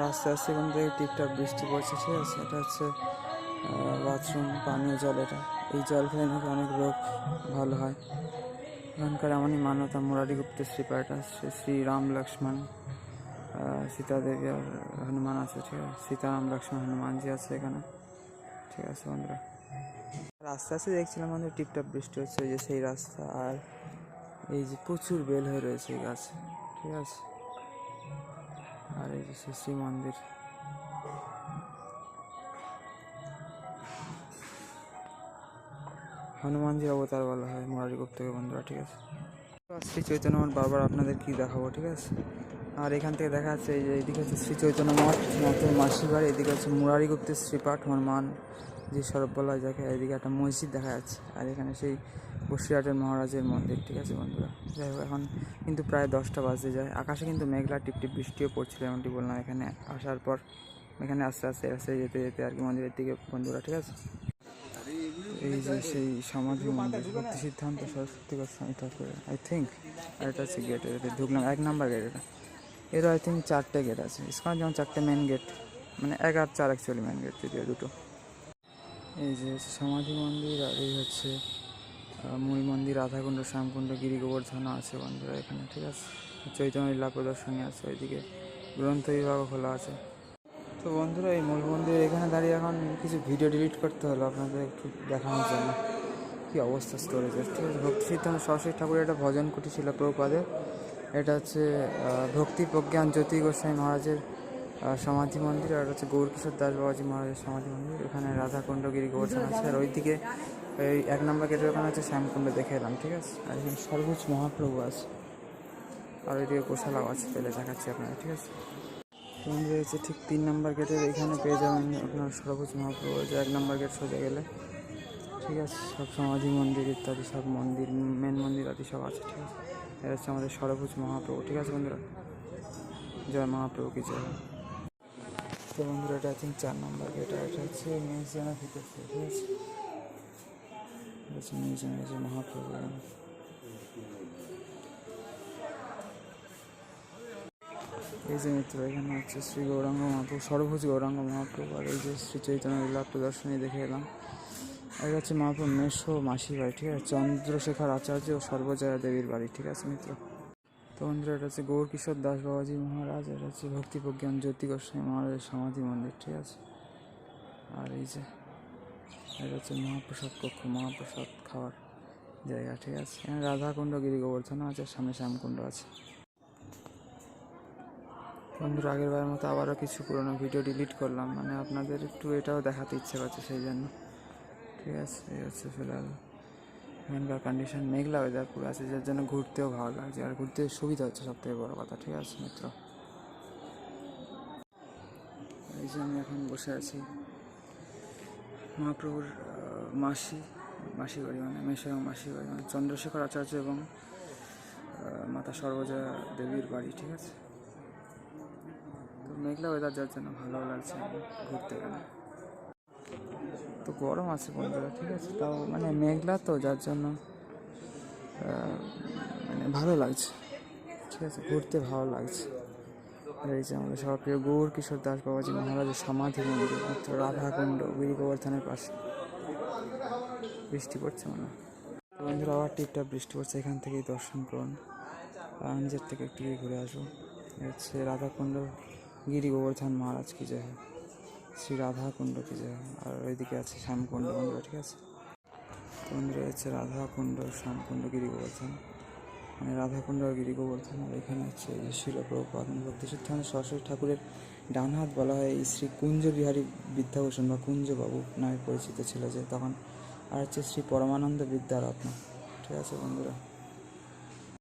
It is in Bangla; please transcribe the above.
রাস্তায় আসছে এখান থেকে টিপটাপ বৃষ্টি পড়ছে, ঠিক আছে। এটা হচ্ছে বাথরুম পানীয় জল। এটা এই জল খেলে নাকি অনেক রোগ ভালো হয়। এখানকার এমনই মান্যতা। মুরারিগুপ্ত শ্রীপা, এটা হচ্ছে শ্রী রাম লক্ষ্মণ সীতা দেবী আর হনুমান আছে, ঠিক আছে। সীতারাম লক্ষ্মণ হনুমানজি আছে এখানে, ঠিক আছে বন্ধুরা। রাস্তা আছে দেখছিলাম আমাদের টিপটাপ বৃষ্টি হচ্ছে, ওই যে সেই রাস্তা। আর এই যে প্রচুর বেল হয়ে রয়েছে এই গাছ, ঠিক আছে। আর এই যে শ্রী মন্দির, হনুমানজির অবতার বলা হয় মুরারিগুপ্তকে বন্ধুরা, ঠিক আছে। শ্রী চৈতন্য মঠ বারবার আপনাদের কি দেখাবো, ঠিক আছে। আর এখান থেকে দেখা যাচ্ছে এই যে এইদিকে হচ্ছে শ্রী চৈতন্য মঠ, মঠের মাসির বাড়ি। এদিকে হচ্ছে মুরারিগুপ্তের শ্রীপাঠ হনুমান যে সরব বলা হয় যাকে। এদিকে একটা মসজিদ দেখা যাচ্ছে। আর এখানে সেই বসিরহাটের মহারাজের মন্দির, ঠিক আছে বন্ধুরা। যাই হোক, এখন কিন্তু প্রায় 10টা বাজতে যায়। আকাশে কিন্তু মেঘলা টিপটিপ বৃষ্টিও পড়ছিল, এমনটি বললাম। এখানে আসার পর এখানে আস্তে আস্তে আস্তে যেতে যেতে আর কি মন্দিরের দিকে বন্ধুরা, ঠিক আছে। এই যে সেই সমাধি মন্দির, ভক্তি সিদ্ধান্ত সরস্বতী গোস্বামী ঠাকুরের, আই থিঙ্ক। আর এটা হচ্ছে গেট, এটা ঢুকলাম 1 নম্বর গেট। এটা এরও আই থিঙ্ক 4টে গেট আছে। ইস্কনের যেমন 4টে মেন গেট, মানে 1 আর 4 অ্যাকচুয়ালি মেন গেট, যদিও দুটো। এই যে সমাধি মন্দির, আর এই হচ্ছে মূল মন্দির। রাধাকুণ্ড, শ্যামকুণ্ড, গিরি গোবর্ধন আছে বন্ধুরা এখানে, ঠিক আছে। চৈতন্য লীলা প্রদর্শনী আছে, ওইদিকে গ্রন্থ বিভাগও খোলা আছে। তো বন্ধুরা, এই মূল মন্দির এখানে দাঁড়িয়ে এখন কিছু ভিডিও ডিলিট করতে হলো আপনাদের একটু দেখানোর জন্য কী অবস্থা স্টোরেজের, ঠিক আছে। ভক্তি সিদ্ধান্ত সরস্বতী ঠাকুরের একটা ভজন কুটি ছিল প্রভুপাদের। এটা হচ্ছে ভক্তি প্রজ্ঞান জ্যোতি গোস্বামী মহারাজের সমাধি মন্দির। আর হচ্ছে গৌরকিশোর দাস বাবাজি মহারাজের সমাধি মন্দির। এখানে রাধাকুণ্ড, গিরি গোবর্ধন আছে। আর ওইদিকে এই 1 নম্বর গেটের ওখানে হচ্ছে শ্যামকুণ্ড, দেখে এলাম, ঠিক আছে। আর এখানে সর্বোচ্চ মহাপ্রভু আছে। আর ওইদিকে গোশালাও আছে, পেলে দেখাচ্ছি আপনারা, ঠিক আছে। মন্দির হচ্ছে ঠিক 3 নম্বর গেটের এখানে পেয়ে যাবেন আপনার সর্বোচ্চ মহাপ্রভু। যে 1 নম্বর গেট সোজা গেলে, ঠিক আছে, সব সমাধি মন্দির ইত্যাদি সব মন্দির, মেন মন্দির আদি সব আছে, ঠিক আছে। এটা হচ্ছে আমাদের সর্বোচ্চ মহাপ্রভু, ঠিক আছে বন্ধুরা। জয় মহাপ্রভু কি জয়। তো বন্ধুরা, এটা আই থিঙ্ক 4 নম্বর গেট। আর এটা হচ্ছে মিউজিয়ামের ভিতর, ঠিক আছে। এটা হচ্ছে মিউজিয়ামের যে মহাপ্রভু। এই যে মিত্র, এখানে হচ্ছে শ্রী গৌরাঙ্গ মহাপ্রভু, সর্বভুজ গৌরাঙ্গ মহাপ্রভু। আর এই যে শ্রী চৈতন্য লীলা প্রদর্শনী দেখে এলাম। আর এটা হচ্ছে মহাপ্রভু মেশো মাসির বাড়ি, ঠিক আছে। চন্দ্রশেখর আচার্য ও সর্বজয়া দেবীর বাড়ি, ঠিক আছে মিত্র। তো বন্ধুরা, এটা হচ্ছে গৌরকিশোর দাস বাবাজি মহারাজ। এটা হচ্ছে ভক্তি প্রজ্ঞান জ্যোতি গোস্বামী মহারাজের সমাধি মন্দির, ঠিক আছে। আর এই যে এটা হচ্ছে মহাপ্রসাদ কক্ষ, মহাপ্রসাদ খাওয়ার জায়গা, ঠিক আছে। এখানে রাধাকুণ্ড, গিরি গোবর্ধনও আছে, সামনে শ্যামকুণ্ড আছে। বন্ধুরা, আগেরবার মতো আবারও কিছু পুরোনো ভিডিও ডিলিট করলাম, মানে আপনাদের একটু এটাও দেখাতে ইচ্ছে করছে সেই জন্য, ঠিক আছে। এই হচ্ছে ফিলহাল এখানকার কন্ডিশন। মেঘলা ওয়েদার পুরো আছে, যার জন্য ঘুরতেও ভালো লাগছে। আর ঘুরতে সুবিধা হচ্ছে, সবথেকে বড় কথা, ঠিক আছে মিত্র। এই যে আমি এখন বসে আছি মহাপ্রভুর মাসি বাড়ি, মানে মেশো এবং মাসি বাড়ি, মানে চন্দ্রশেখর আচার্য এবং মাতা সর্বজয়া দেবীর বাড়ি, ঠিক আছে। তো মেঘলা ওয়েদার, যার জন্য ভালো লাগছে ঘুরতে গেলে। তো গরম আছে বন্ধুরা, ঠিক আছে। তাও মানে মেঘলা, তো যার জন্য মানে ভালো লাগছে, ঠিক আছে, ঘুরতে ভালো লাগছে। আর এই যে আমাদের সবার প্রিয় গৌরকিশোর দাস বাবাজি মহারাজের সমাধি মন্দির, মাত্র রাধাকুণ্ড, গিরি গোবর্ধনের পাশে। বৃষ্টি পড়ছে মনে হয়। তো বন্ধুরা, আবার টিপটাপ বৃষ্টি পড়ছে। এখান থেকেই দর্শন করুন। আর নিজের থেকে একটু ঘুরে আসবো। হচ্ছে রাধাকুণ্ড, গিরি গোবর্ধন মহারাজ কি জয়, শ্রী রাধাকুণ্ড কি জয়। আর ওইদিকে আছে শ্যামকুণ্ড বন্ধুরা, ঠিক আছে। বন্ধুরা, হচ্ছে রাধাকুণ্ড, শ্যামকুণ্ড, গিরি গোবর্ধন, মানে রাধাকুণ্ড আর গিরি গোবর্ধন। আর এখানে হচ্ছে শিলপ্রভুপাদ ভক্তি সিদ্ধান্ত সরস্বতী ঠাকুরের ডান হাত বলা হয় এই শ্রী কুঞ্জ বিহারী বিদ্যাভূষণ বা কুঞ্জবাবু নামে পরিচিত ছিল যে তখন। আর হচ্ছে শ্রী পরমানন্দ বিদ্যারত্ন, ঠিক আছে বন্ধুরা।